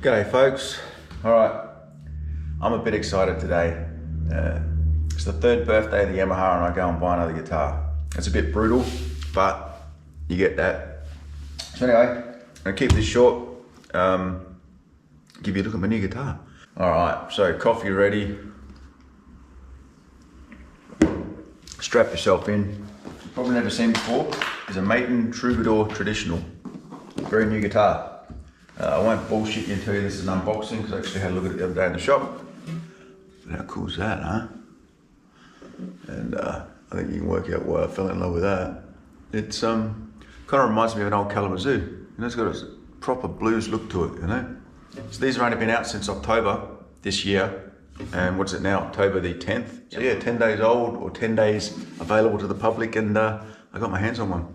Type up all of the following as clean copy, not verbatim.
G'day folks. Alright, I'm a bit excited today. It's the third birthday of the Yamaha and I go and buy another guitar. It's a bit brutal, but you get that. So anyway, I'm gonna keep this short. Give you a look at my new guitar. Alright, so coffee ready. Strap yourself in. Probably never seen before. It's a Maton Troubadour Traditional. Very new guitar. I won't bullshit you and tell you this is an unboxing because I actually had a look at it the other day in the shop. But how cool is that, huh? And I think you can work out why I fell in love with that. It's kind of reminds me of an old Kalamazoo. You know, it's got a proper blues look to it, you know? So these have only been out since October this year. And what's it now, October the 10th? So yeah, 10 days old or 10 days available to the public, and I got my hands on one.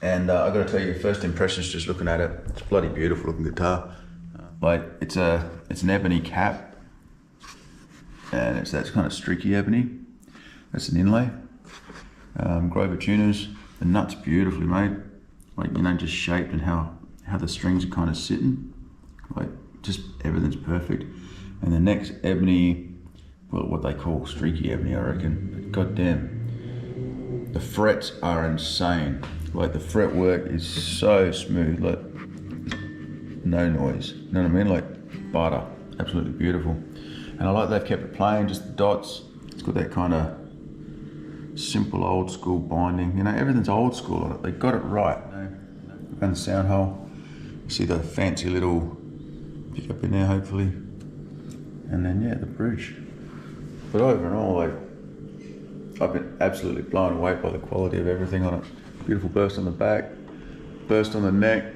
And I got to tell you, first impressions just looking at it, it's a bloody beautiful looking guitar. Like it's an ebony cap, and that's kind of streaky ebony. That's an inlay. Grover tuners, the nuts beautifully made, like, you know, just shaped and how the strings are kind of sitting, like just everything's perfect. And the next ebony, well, what they call streaky ebony, I reckon. But goddamn, the frets are insane. Like the fretwork is so smooth, like no noise. You know what I mean? Like butter, absolutely beautiful. And I like they've kept it plain, just the dots. It's got that kind of simple old school binding. You know, everything's old school on it. They got it right. And the sound hole. You see the fancy little pickup in there, hopefully. And then yeah, the bridge. But over and all, like, I've been absolutely blown away by the quality of everything on it. Beautiful burst on the back, burst on the neck.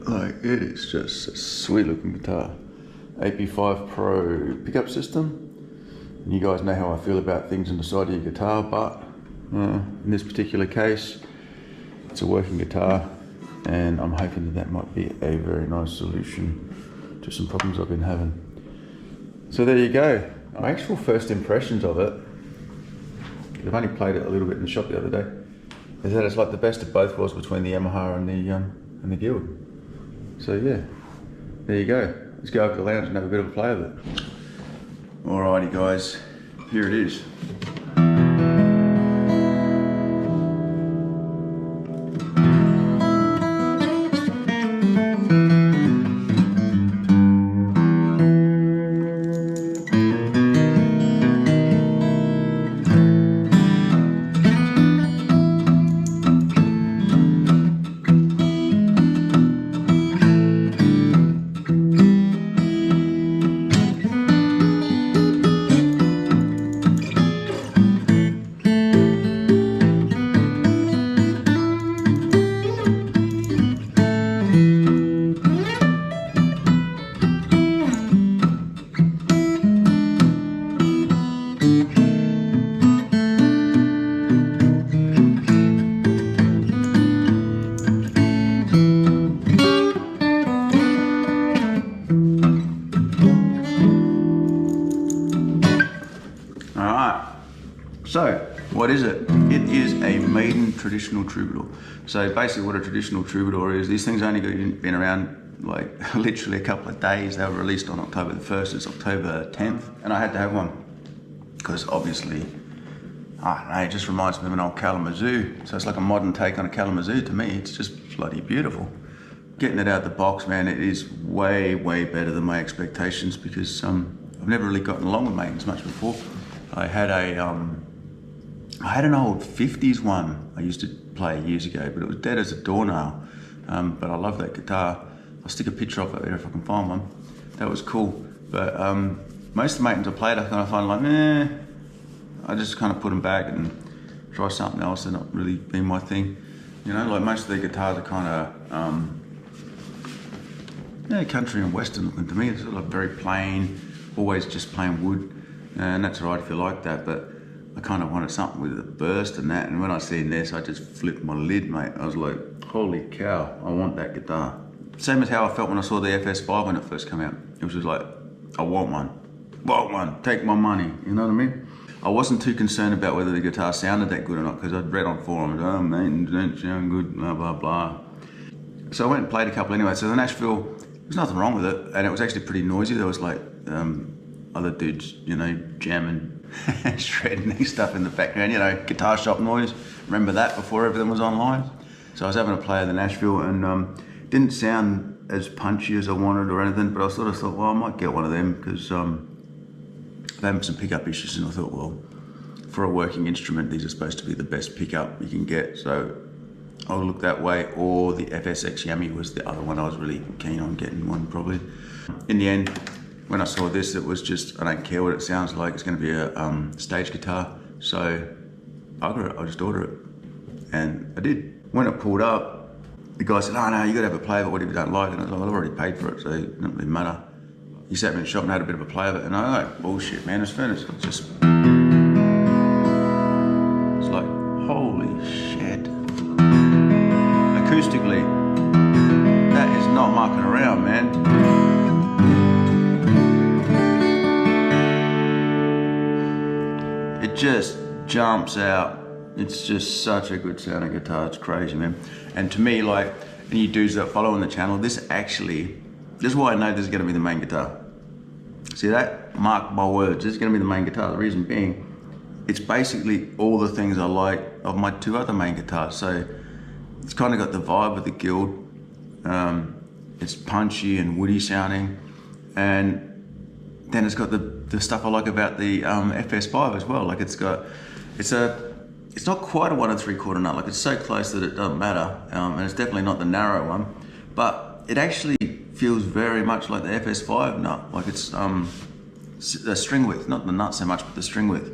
Like, it is just a sweet looking guitar. AP5 Pro pickup system. And you guys know how I feel about things in the side of your guitar, but in this particular case, it's a working guitar, and I'm hoping that might be a very nice solution to some problems I've been having. So there you go. My actual first impressions of it, I've only played it a little bit in the shop the other day, is that it's like the best of both worlds between the Yamaha and the Guild. So yeah, there you go. Let's go over to the lounge and have a bit of a play of it. Alrighty guys, here it is. So, what is it? It is a Maton Traditional Troubadour. So basically what a traditional troubadour is, these things only been around like literally a couple of days. They were released on October the 1st, it's October 10th. And I had to have one because obviously, I don't know, it just reminds me of an old Kalamazoo. So it's like a modern take on a Kalamazoo to me. It's just bloody beautiful. Getting it out of the box, man, it is way, way better than my expectations because I've never really gotten along with Matons much before. I had an old 50s one I used to play years ago, but it was dead as a doornail. But I love that guitar. I'll stick a picture of it there if I can find one. That was cool. But most of the Matons I played, I kind of find like, I just kind of put them back and try something else. They're not really been my thing. You know, like most of the guitars are kind of, country and western looking to me. It's sort of very plain, always just plain wood. And that's right if you like that, but I kind of wanted something with a burst and that. And when I seen this, I just flipped my lid, mate. I was like, holy cow, I want that guitar. Same as how I felt when I saw the FS5 when it first came out. It was just like, I want one, take my money, you know what I mean? I wasn't too concerned about whether the guitar sounded that good or not, because I'd read on forums, oh man, don't sound good, blah, blah, blah. So I went and played a couple anyway. So the Nashville there's nothing wrong with it, and it was actually pretty noisy. There was like other dudes, you know, jamming, shredding their stuff in the background, you know, guitar shop noise. Remember that before everything was online? So I was having a play at the Nashville, and didn't sound as punchy as I wanted or anything, but I sort of thought, well, I might get one of them, because they're having some pickup issues, and I thought, well, for a working instrument, these are supposed to be the best pickup you can get, so I'll look that way. Or the FSX Yami was the other one I was really keen on getting one, probably. In the end, when I saw this, it was just, I don't care what it sounds like, it's going to be a stage guitar, so I'll just order it, and I did. When it pulled up, the guy said, oh no, you got to have a play of it, what if you don't like it? And I was like, well, I've already paid for it, so it doesn't really matter. He sat me in the shop and had a bit of a play of it, and I was like, bullshit, man, it's finished. It's just, it's like, holy shit. Acoustically, that is not mucking around, man. It just jumps out. It's just such a good sounding guitar, it's crazy, man. And to me, like, any dudes that follow on the channel, this is why I know this is gonna be the main guitar. See that? Mark my words, this is gonna be the main guitar. The reason being, it's basically all the things I like of my two other main guitars. So it's kind of got the vibe of the Guild. It's punchy and woody sounding. And then it's got the stuff I like about the FS5 as well. Like it's not quite a 1 3/4 nut. Like it's so close that it doesn't matter. And it's definitely not the narrow one, but it actually feels very much like the FS5 nut. Like it's the string width, not the nut so much, but the string width.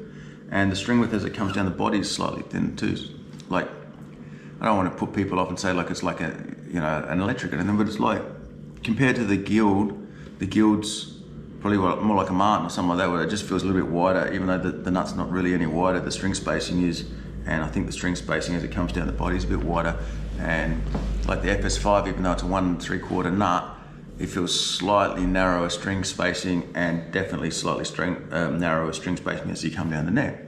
And the string width as it comes down the body is slightly thin too. Like, I don't want to put people off and say like it's like a, you know, an electric or anything, but it's like, compared to the Guild's probably more like a Maton or something like that, where it just feels a little bit wider, even though the nut's not really any wider, the string spacing is, and I think the string spacing as it comes down the body is a bit wider. And like the FS5, even though it's a 1 3/4 nut, it feels slightly narrower string spacing, and definitely slightly narrower string spacing as you come down the neck.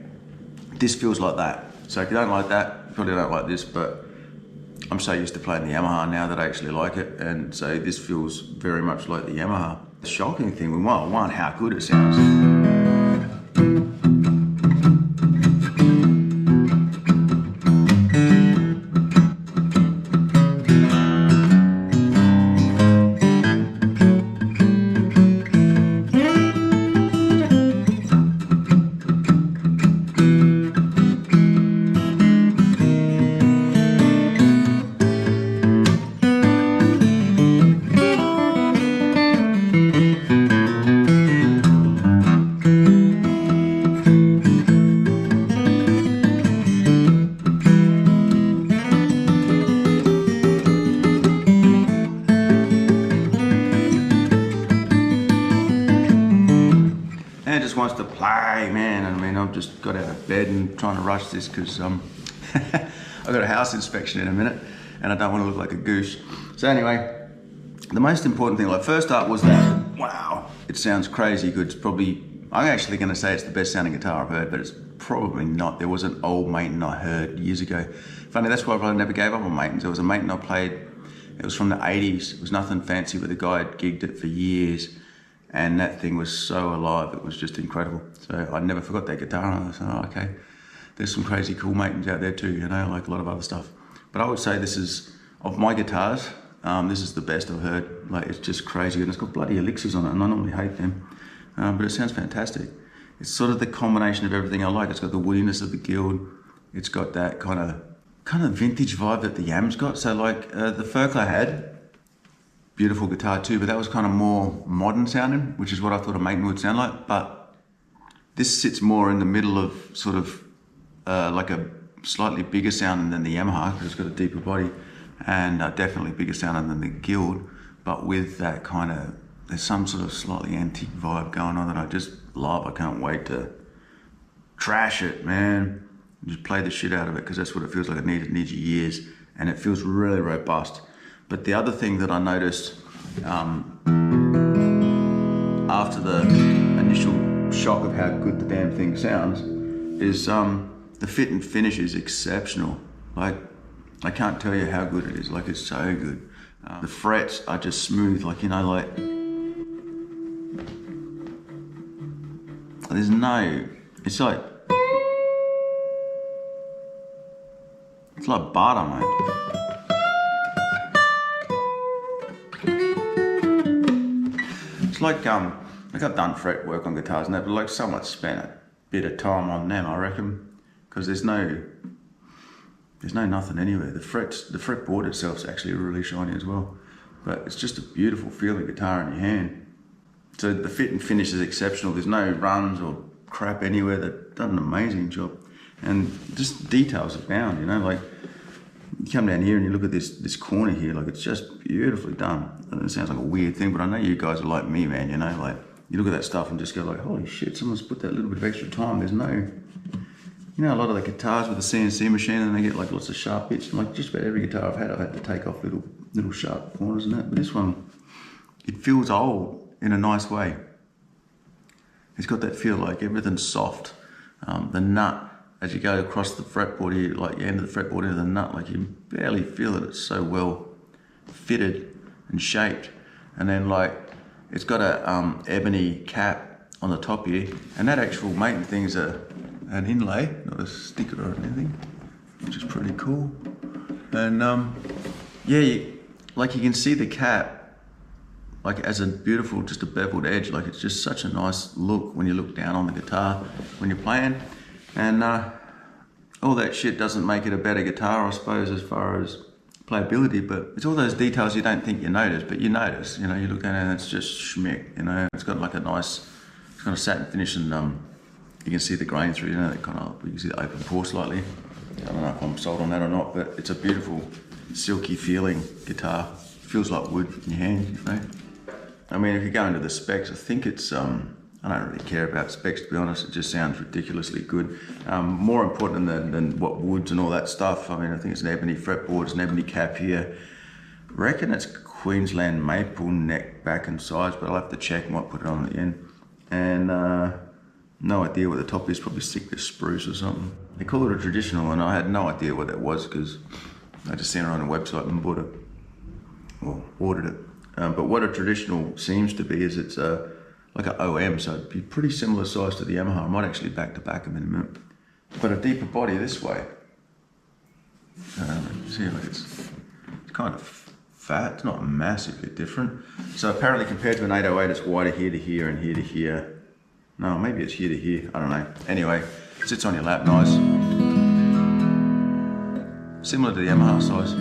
This feels like that. So if you don't like that, you probably don't like this, but I'm so used to playing the Yamaha now that I actually like it, and so this feels very much like the Yamaha. The shocking thing, well, one, how good it sounds. Wants to play, man. I mean, I've just got out of bed and trying to rush this because I've got a house inspection in a minute and I don't want to look like a goose. So anyway, the most important thing, like first up was that, wow, it sounds crazy good. It's probably, I'm actually going to say it's the best sounding guitar I've heard, but it's probably not. There was an old Maton I heard years ago. Funny, that's why I probably never gave up on Matons. There was a Maton I played, it was from the 80s. It was nothing fancy, but the guy had gigged it for years. And that thing was so alive, it was just incredible. So I never forgot that guitar, and I was like, oh, okay, there's some crazy cool Matons out there too, you know, like a lot of other stuff. But I would say this is, of my guitars, this is the best I've heard. Like, it's just crazy, and it's got bloody elixirs on it, and I normally hate them, but it sounds fantastic. It's sort of the combination of everything I like. It's got the woodiness of the Guild, it's got that kind of vintage vibe that the Yam's got. So like the Ferkler had, beautiful guitar too, but that was kind of more modern sounding, which is what I thought a Maton would sound like. But this sits more in the middle of sort of like a slightly bigger sounding than the Yamaha, because it's got a deeper body, and definitely bigger sounding than the Guild, but with that kind of, there's some sort of slightly antique vibe going on that I just love. I can't wait to trash it, man. Just play the shit out of it, because that's what it feels like. It needs your ears, and it feels really robust. But the other thing that I noticed after the initial shock of how good the damn thing sounds is the fit and finish is exceptional. Like, I can't tell you how good it is. Like, it's so good. The frets are just smooth, like, you know, like, there's no, it's like butter, mate. It's like I've done fret work on guitars and that, but like someone spent a bit of time on them, I reckon, because there's no nothing anywhere. The fretboard itself's actually really shiny as well, but it's just a beautiful feeling guitar in your hand. So the fit and finish is exceptional. There's no runs or crap anywhere. They've done an amazing job, and just details abound. You know, like you come down here and you look at this corner here, like it's just beautifully done. And it sounds like a weird thing, but I know you guys are like me, man. You know, like you look at that stuff and just go like, holy shit, someone's put that little bit of extra time. There's no, you know, a lot of the guitars with the CNC machine and they get like lots of sharp bits. And like just about every guitar I've had to take off little sharp corners and that. But this one, it feels old in a nice way. It's got that feel like everything's soft. The nut, as you go across the fretboard here, like you enter the fretboard into the nut, like you barely feel it. It's so well fitted and shaped. And then like, it's got a ebony cap on the top here, and that actual Maton thing is an inlay, not a sticker or anything, which is pretty cool. And yeah, like you can see the cap, like as a beautiful, just a beveled edge. Like it's just such a nice look when you look down on the guitar when you're playing. And all that shit doesn't make it a better guitar, I suppose, as far as playability, but it's all those details you don't think you notice, but you notice. You know, you look at it and it's just schmick, you know. It's got like a nice, it's got a satin finish, and you can see the grain through, you know, that kind of, you can see the open pore slightly. I don't know if I'm sold on that or not, but it's a beautiful, silky feeling guitar. Feels like wood in your hand, you know. I mean, if you go into the specs, I think it's, I don't really care about specs, to be honest. It just sounds ridiculously good. More important than what woods and all that stuff. I mean, I think it's an ebony fretboard, it's an ebony cap here. I reckon it's Queensland maple neck, back and sides, but I'll have to check, might put it on at the end. And no idea what the top is, probably thick spruce or something. They call it a traditional, and I had no idea what that was because I just seen it on a website and bought it, or ordered it. But what a traditional seems to be is it's like an OM, so it'd be pretty similar size to the Yamaha. I might actually back to back them in a minute. But a deeper body this way. See, like it's kind of fat. It's not massively different. So apparently compared to an 808, it's wider here to here and here to here. No, maybe it's here to here. I don't know. Anyway, it sits on your lap nice. Similar to the Yamaha size.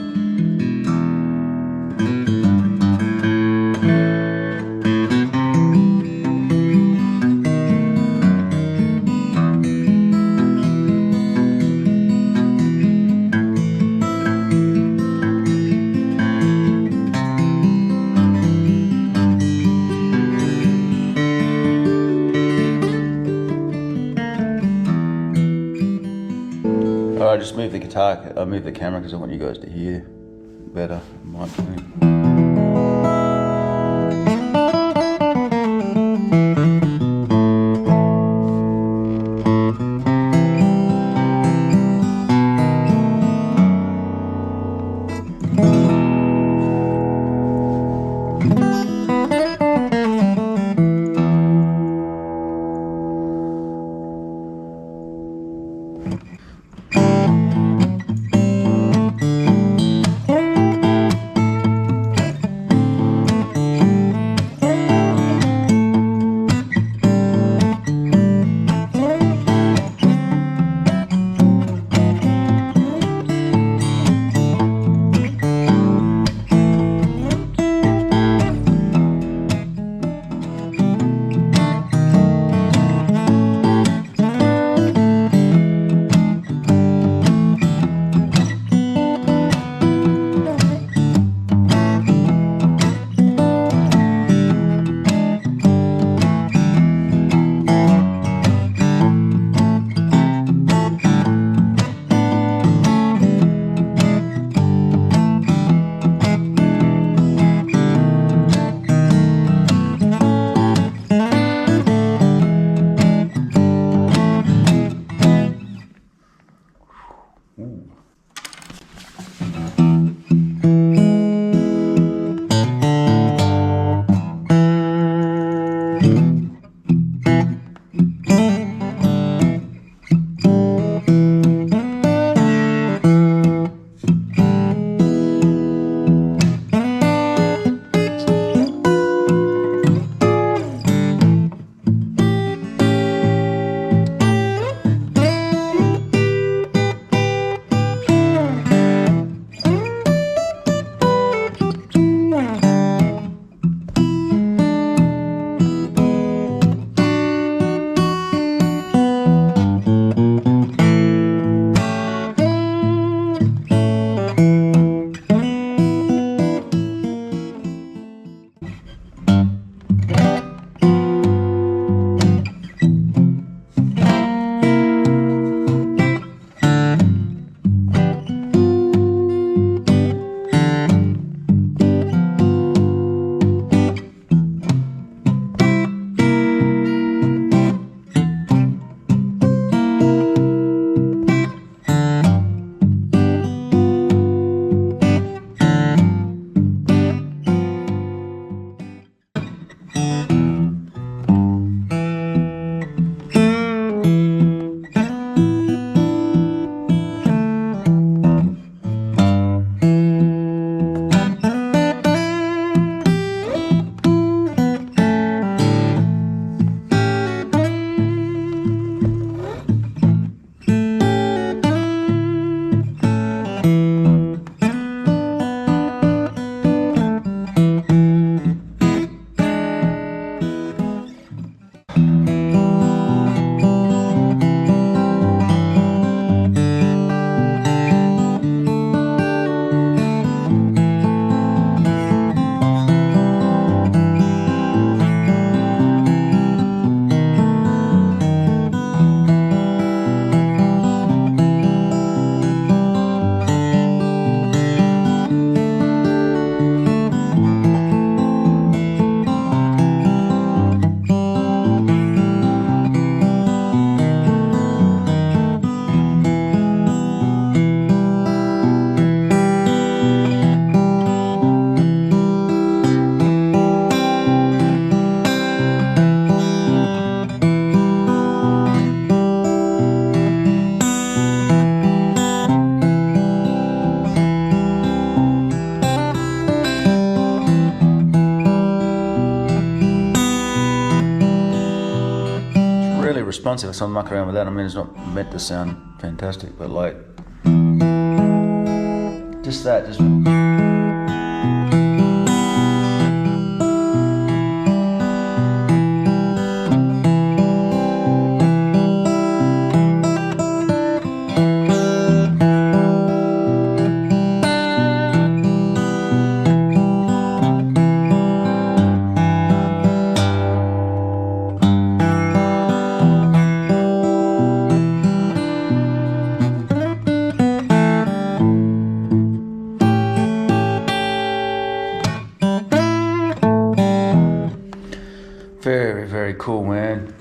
I just moved the guitar, I moved the camera because I want you guys to hear better. responsive, so I'm mucking around with that. I mean, it's not meant to sound fantastic, but like, just that, just. Very, very cool, man.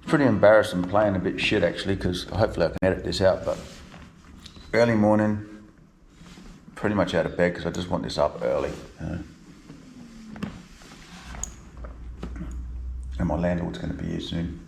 Pretty embarrassing playing a bit shit actually, because hopefully I can edit this out, but early morning, pretty much out of bed because I just want this up early. And my landlord's going to be here soon.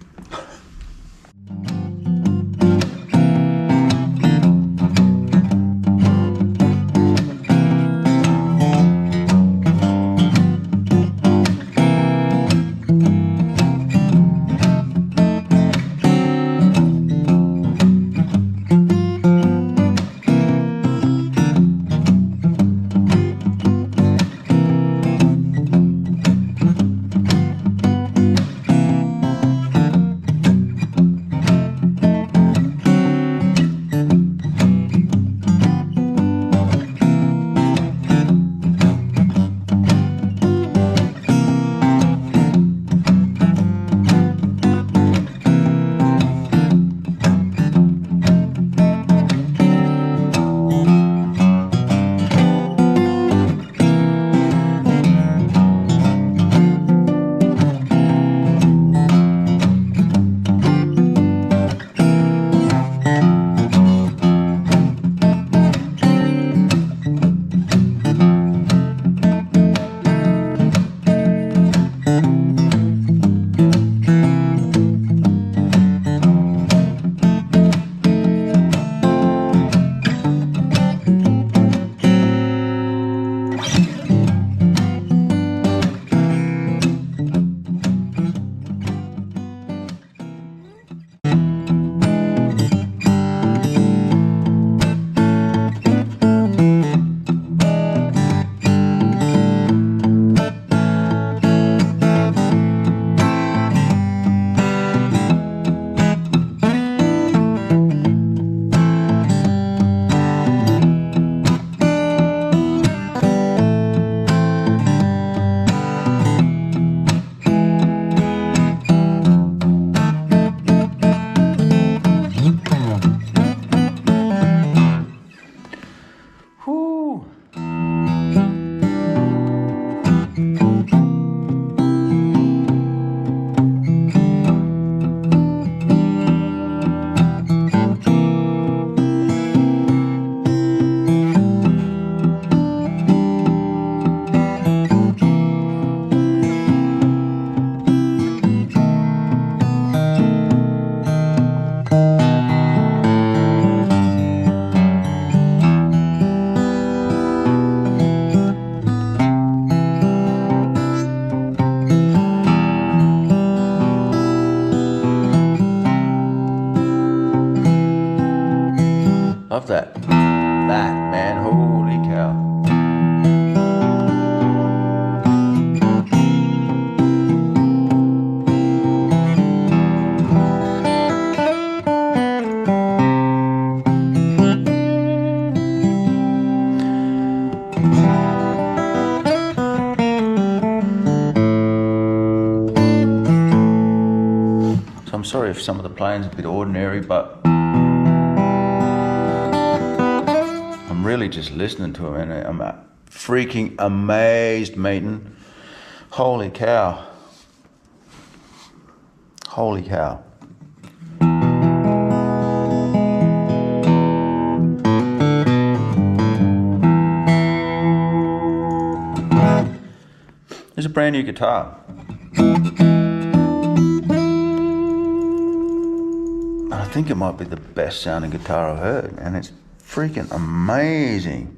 Love that. That, man, holy cow. So I'm sorry if some of the playing's a bit ordinary, but really just listening to him, and I'm freaking amazed, Maton. Holy cow. Holy cow. There's a brand new guitar. I think it might be the best sounding guitar I've heard, and it's freaking amazing.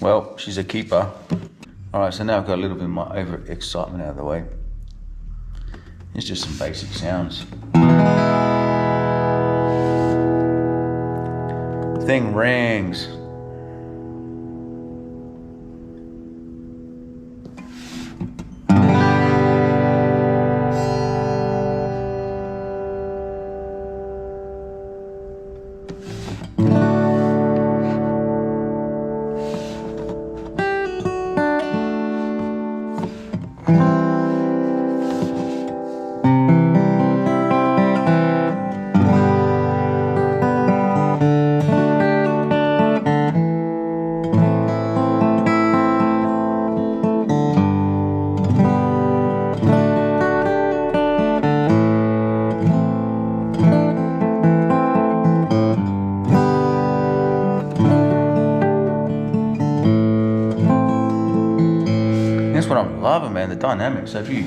Well, she's a keeper. All right, so now I've got a little bit of my over-excitement out of the way. It's just some basic sounds. Thing rings. That's what I'm loving, man, the dynamics. So if you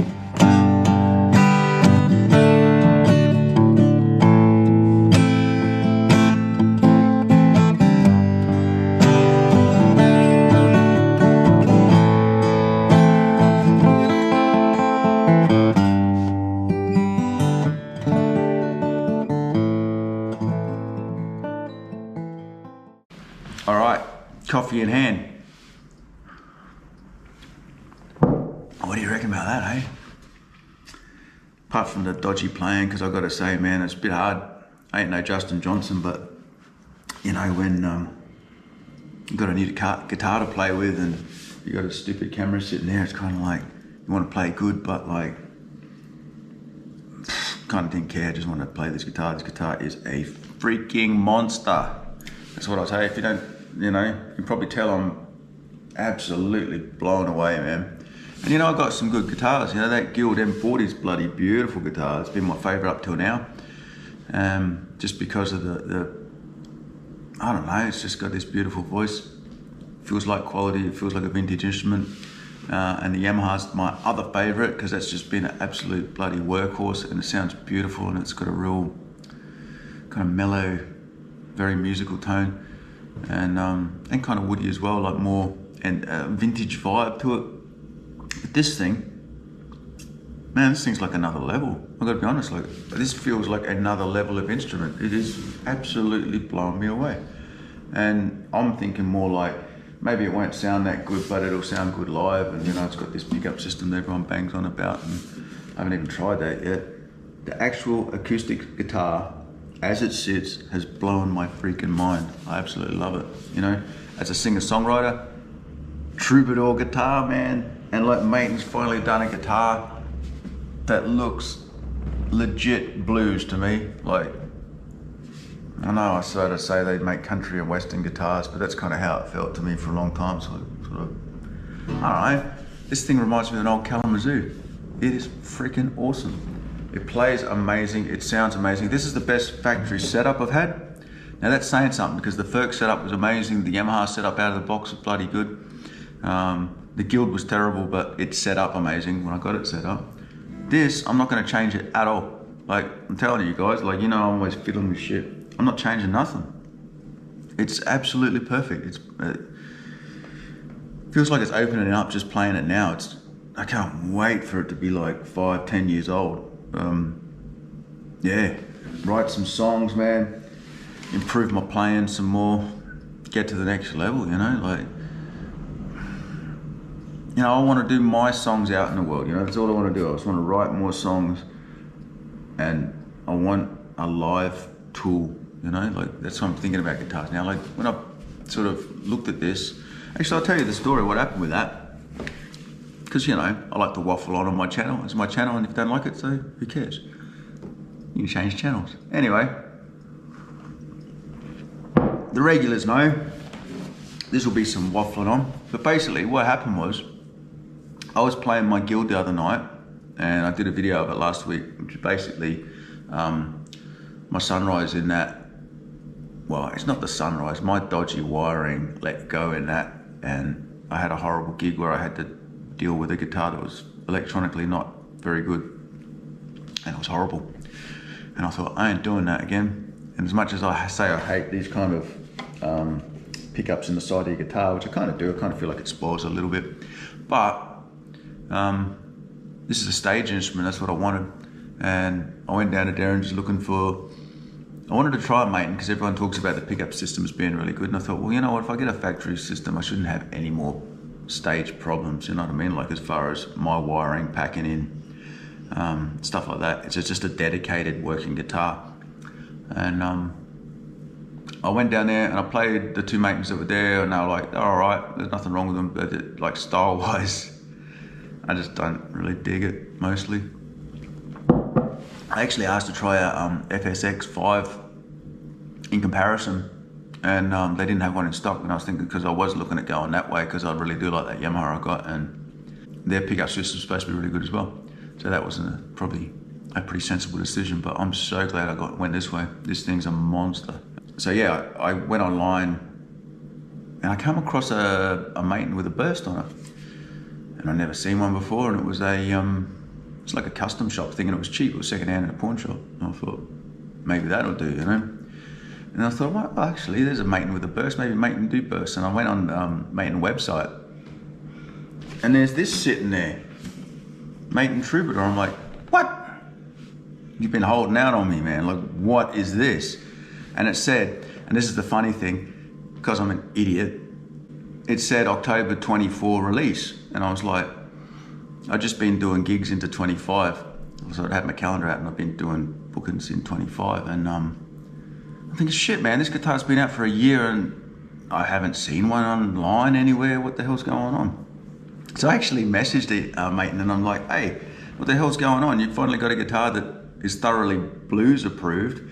all right, coffee in hand. What do you reckon about that, eh? Apart from the dodgy playing, because I've got to say, man, it's a bit hard. I ain't no Justin Johnson, but you know, when you've got a new guitar to play with and you got a stupid camera sitting there, it's kind of like, you want to play good, but like, kind of didn't care, I just want to play this guitar. This guitar is a freaking monster. That's what I'll tell you. If you don't, you know, you can probably tell I'm absolutely blown away, man. And you know, I've got some good guitars. You know, that Guild M40 is bloody beautiful guitar. It's been my favourite up till now. Just because of the, I don't know, it's just got this beautiful voice. Feels like quality, it feels like a vintage instrument. And the Yamaha's my other favourite because that's just been an absolute bloody workhorse and it sounds beautiful and it's got a real kind of mellow, very musical tone. And kind of woody as well, like more and vintage vibe to it. But this thing, man, this thing's like another level. I've got to be honest, like this feels like another level of instrument. It is absolutely blowing me away. And I'm thinking more like, maybe it won't sound that good, but it'll sound good live. And you know, it's got this pickup system that everyone bangs on about, and I haven't even tried that yet. The actual acoustic guitar, as it sits, has blown my freaking mind. I absolutely love it. You know, as a singer-songwriter, troubadour guitar, man. And like Maton's finally done a guitar that looks legit blues to me. Like, I know I sort of say they make country and western guitars, but that's kind of how it felt to me for a long time. So sort of, I don't know. This thing reminds me of an old Kalamazoo. It is freaking awesome. It plays amazing, it sounds amazing. This is the best factory setup I've had. Now that's saying something because the Ferk setup was amazing. The Yamaha setup out of the box was bloody good. The Guild was terrible, but it's set up amazing when I got it set up. This, I'm not gonna change it at all. Like, I'm telling you guys, like, you know, I'm always fiddling with shit. I'm not changing nothing. It's absolutely perfect. It feels like it's opening up just playing it now. I can't wait for it to be like 5-10 years old. Yeah, write some songs, man. Improve my playing some more. Get to the next level, you know, like, you know, I want to do my songs out in the world, you know, that's all I want to do. I just want to write more songs and I want a live tool, you know, like that's what I'm thinking about guitars now. Like when I sort of looked at this, actually I'll tell you the story, what happened with that. Because, you know, I like to waffle on my channel. It's my channel and if you don't like it, so who cares? You can change channels. Anyway, the regulars know this will be some waffling on, but basically what happened was I was playing my guild the other night, and I did a video of it last week, which is basically my sunrise in that. Well, it's not the sunrise, my dodgy wiring let go in that, and I had a horrible gig where I had to deal with a guitar that was electronically not very good, and it was horrible. And I thought, I ain't doing that again. And as much as I say I hate these kind of pickups in the side of your guitar, which I kind of do, I kind of feel like it spoils a little bit. But this is a stage instrument, that's what I wanted. And I went down to Derringer's looking for, I wanted to try a Maton because everyone talks about the pickup system as being really good. And I thought, well, you know what, if I get a factory system, I shouldn't have any more stage problems, you know what I mean? Like as far as my wiring, packing in, stuff like that. It's just a dedicated working guitar. And I went down there and I played the two Matons that were there, and they were like, they're all right, there's nothing wrong with them, but it, like style-wise, I just don't really dig it, mostly. I actually asked to try out FSX 5 in comparison, and they didn't have one in stock, and I was thinking, because I was looking at going that way, because I really do like that Yamaha I got, and their pickup system's supposed to be really good as well. So that was probably a pretty sensible decision, but I'm so glad I went this way. This thing's a monster. So yeah, I went online and I came across a Maton with a burst on it, and I'd never seen one before, and it was it's like a custom shop thing, and it was cheap. It was second hand in a pawn shop. And I thought, maybe that'll do, you know? And I thought, well, actually, there's a Maton with a burst. Maybe Maton do burst. And I went on Maton website, and there's this sitting there, Maton Troubadour. I'm like, what? You've been holding out on me, man. Like, what is this? And it said, and this is the funny thing, because I'm an idiot, it said October 24 release. And I was like, I've just been doing gigs into 25. So I had my calendar out and I've been doing bookings in 25. And I'm thinking, shit, man, this guitar's been out for a year and I haven't seen one online anywhere. What the hell's going on? So I actually messaged it, Maton, and I'm like, hey, what the hell's going on? You've finally got a guitar that is thoroughly blues approved.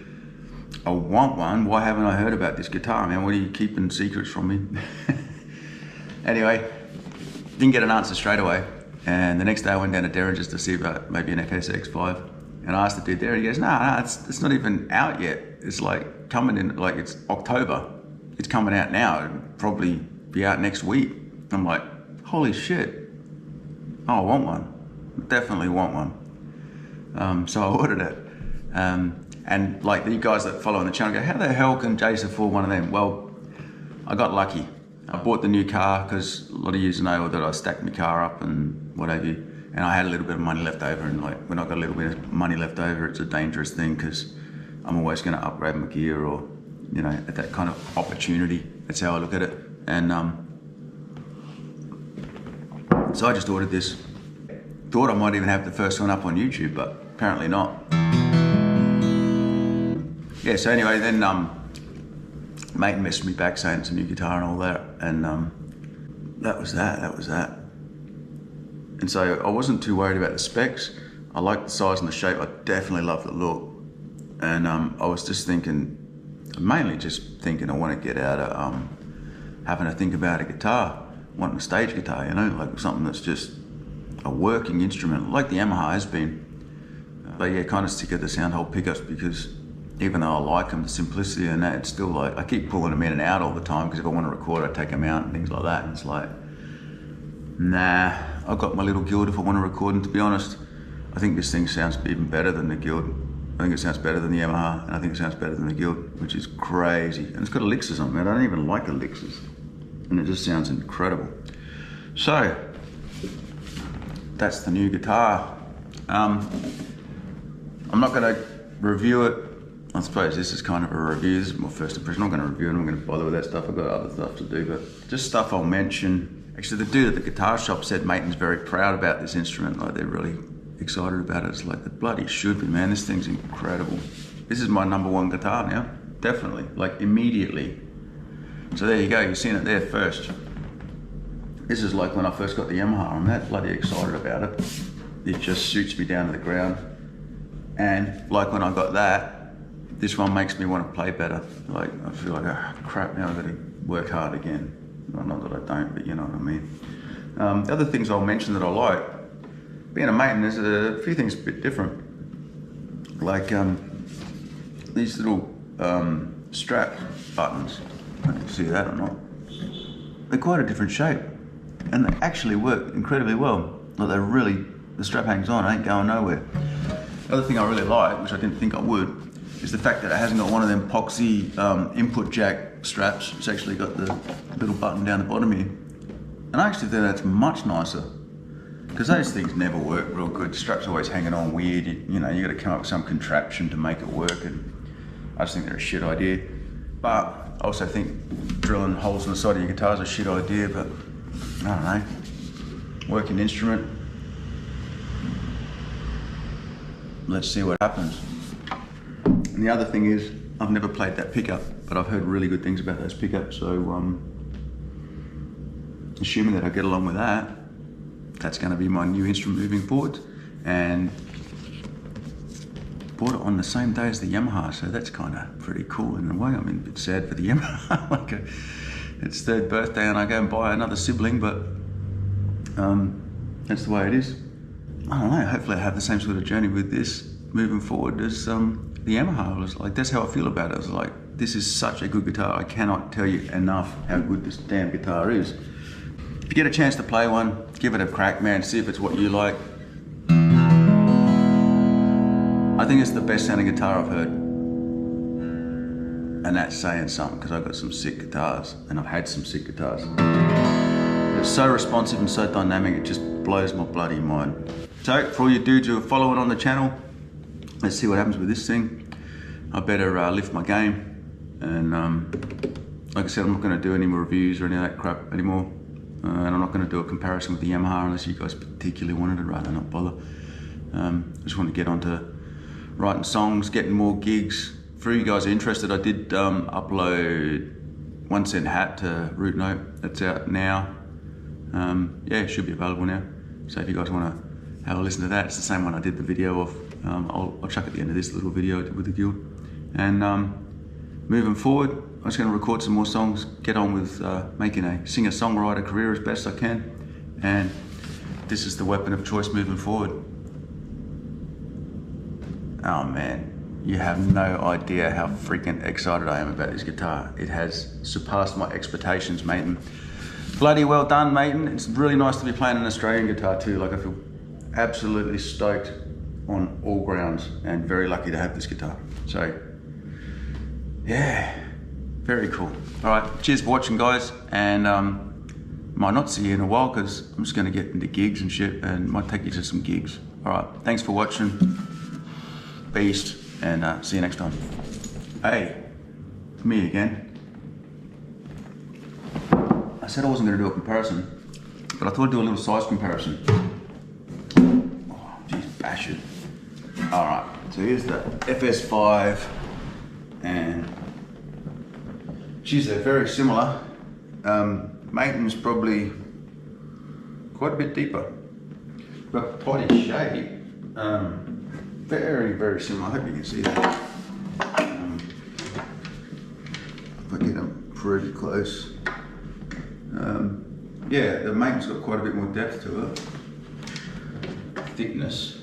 I want one. Why haven't I heard about this guitar, man? What are you keeping secrets from me? Anyway, didn't get an answer straight away. And the next day I went down to Derringer's to see about maybe an FSX 5. And I asked the dude there, and he goes, no, it's not even out yet. It's like coming in, like it's October. It's coming out now. It'll probably be out next week. I'm like, holy shit. Oh, I want one. Definitely want one. So I ordered it. And like the guys that follow on the channel go, how the hell can Jase afford one of them? Well, I got lucky. I bought the new car because a lot of you know that I stacked my car up and what have you. And I had a little bit of money left over, and like when I got a little bit of money left over, it's a dangerous thing because I'm always going to upgrade my gear, or, you know, at that kind of opportunity. That's how I look at it. And so I just ordered this. Thought I might even have the first one up on YouTube, but apparently not. Yeah, so anyway, then Maton messaged me back saying it's a new guitar and all that, and that was that. And so I wasn't too worried about the specs. I liked the size and the shape. I definitely love the look. And I was just thinking, mainly just thinking I want to get out of having to think about a guitar, wanting a stage guitar, you know, like something that's just a working instrument, like the Yamaha has been. But yeah, kind of sick of the Soundhold pickups, because even though I like them, the simplicity and that, it's still like, I keep pulling them in and out all the time, because if I want to record, I take them out and things like that. And it's like, nah, I've got my little Guild if I want to record. And to be honest, I think this thing sounds even better than the Guild. I think it sounds better than the Yamaha, and I think it sounds better than the Guild, which is crazy. And it's got elixirs on it, I don't even like elixirs. And it just sounds incredible. So, that's the new guitar. I'm not gonna review it. I suppose this is kind of a review. This is my first impression. I'm not gonna review it, I'm not gonna bother with that stuff. I've got other stuff to do, but just stuff I'll mention. Actually, the dude at the guitar shop said Maton's very proud about this instrument. Like, they're really excited about it. It's like, the bloody should be, man. This thing's incredible. This is my #1 guitar now, definitely, like immediately. So there you go, you've seen it there first. This is like when I first got the Yamaha. I'm that bloody excited about it. It just suits me down to the ground. And like when I got that, this one makes me want to play better. Like I feel like, oh, crap, now I've got to work hard again. Well, not that I don't, but you know what I mean. The other things I'll mention that I like, being a Maton, there's a few things a bit different. Like these little strap buttons. I don't know if you see that or not. They're quite a different shape, and they actually work incredibly well. Like they really, the strap hangs on, it ain't going nowhere. The other thing I really like, which I didn't think I would, is the fact that it hasn't got one of them poxy input jack straps. It's actually got the little button down the bottom here. And I actually think that's much nicer, because those things never work real good. The strap's always hanging on weird. You know, you got to come up with some contraption to make it work, and I just think they're a shit idea. But I also think drilling holes in the side of your guitar is a shit idea, but I don't know. Working instrument. Let's see what happens. And the other thing is, I've never played that pickup, but I've heard really good things about those pickups, so assuming that I get along with that, that's going to be my new instrument moving forward. And bought it on the same day as the Yamaha, so that's kind of pretty cool in a way. I mean, a bit sad for the Yamaha, like its 3rd birthday and I go and buy another sibling, but that's the way it is. I don't know, hopefully I have the same sort of journey with this moving forward as the Yamaha. I was like, that's how I feel about it. I was like, this is such a good guitar. I cannot tell you enough how good this damn guitar is. If you get a chance to play one, give it a crack, man. See if it's what you like. I think it's the best sounding guitar I've heard. And that's saying something, because I've got some sick guitars, and I've had some sick guitars. It's so responsive and so dynamic, it just blows my bloody mind. So, for all you dudes who are following on the channel, let's see what happens with this thing. I better lift my game. And like I said, I'm not going to do any more reviews or any of that crap anymore. And I'm not going to do a comparison with the Yamaha unless you guys particularly wanted it. Rather not bother. I just want to get onto writing songs, getting more gigs. For you guys interested, I did upload 1 Cent Hat to Root Note. That's out now. Yeah, it should be available now. So if you guys want to have a listen to that, it's the same one I did the video of. I'll chuck at the end of this little video I did with the guild. And moving forward, I'm just going to record some more songs, get on with making a singer-songwriter career as best I can. And this is the weapon of choice moving forward. Oh man, you have no idea how freaking excited I am about this guitar. It has surpassed my expectations, Maton. Bloody well done, Maton. It's really nice to be playing an Australian guitar too. Like, I feel absolutely stoked on all grounds and very lucky to have this guitar. So, yeah, very cool. All right, cheers for watching, guys. And might not see you in a while because I'm just gonna get into gigs and shit, and might take you to some gigs. All right, thanks for watching. Beast, and see you next time. Hey, me again. I said I wasn't going to do a comparison, but I thought I'd do a little size comparison. Oh, geez, bash it. All right, so here's the FS5, and geez, they're very similar. Maton's probably quite a bit deeper, but quite in shape. Very, very similar. I hope you can see that. If I get them pretty close. Yeah, the Maton's got quite a bit more depth to it. Thickness.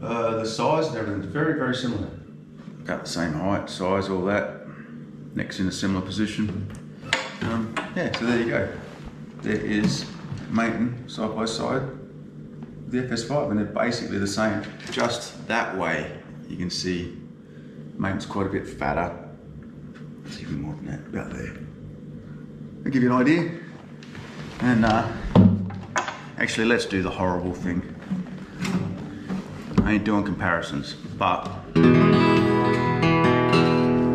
The size and everything's very, very similar. Got the same height, size, all that. Neck's in a similar position. Yeah, so there you go. There is Maton side by side. The FS5, and they're basically the same. Just that way, you can see Maton's quite a bit fatter. It's even more than that, about there. I'll give you an idea. And actually, let's do the horrible thing. I ain't doing comparisons, but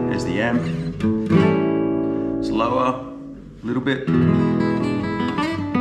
there's the amp. It's lower, a little bit.